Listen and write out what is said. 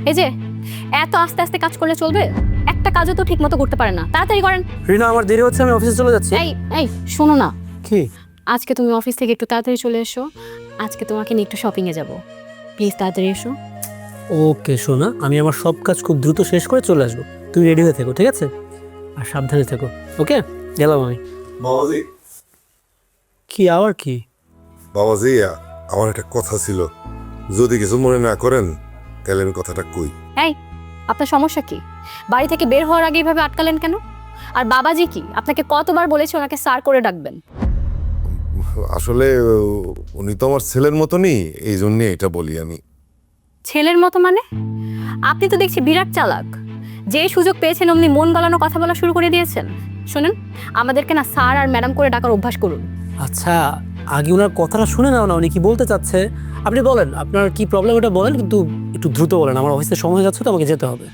এই যে এত আস্তে আস্তে কাজ করলে চলবে? একটা কাজও তো ঠিক মতো করতে পারে না, তাড়াতাড়ি করেন। রিনা, আমার দেরি হচ্ছে, আমি অফিসে চলে যাচ্ছি। এই এই শোনো না, কি? আজকে তুমি অফিস থেকে একটু তাড়াতাড়ি চলে এসো। আজকে তোমাকে নিয়ে একটু শপিংয়ে যাব, প্লিজ তাড়াতাড়ি এসো। ওকে সোনা, আমি আমার সব কাজ খুব দ্রুত শেষ করে চলে আসবো। তুমি রেডি হয়ে থেকো, ঠিক আছে? আর সাবধানে থেকো। ওকে, গেলাম আমি। বাবাজি, কি আবার কি? বাবাজি, আমার একটা কথা ছিল, যদি কিছু মনে না করেন তাহলে আমি কথাটা কই। এই, আপনার সমস্যা কি? বাড়ি থেকে বের হওয়ার আগে এইভাবে আটকালেন কেন? আর বাবাজি কি আপনাকে কতবার বলেছে ওনাকে স্যার করে ডাকবেন? আসলে উনি তো আমার ছেলের মতনই, এই জন্যে এটা বলি আমি। ছেলের মতো মানে? আপনি তো দেখছি বিরাট চালাক। যে সুযোগ পেয়েছেন অমনি মন গলানো কথা বলা শুরু করে দিয়েছেন। শুনুন, আমাদেরকে না স্যার আর ম্যাডাম করে ডাকার অভ্যাস করুন। আচ্ছা, আগে ওনার কথাটা শুনে নাও না, উনি কি বলতে চাচ্ছে। আপনি বলেন, আপনার কি প্রবলেম, এটা বলেন, কিন্তু একটু দ্রুত বলেন। আমার অফিসে সময় হয়ে যাচ্ছে তো, আমাকে যেতে হবে।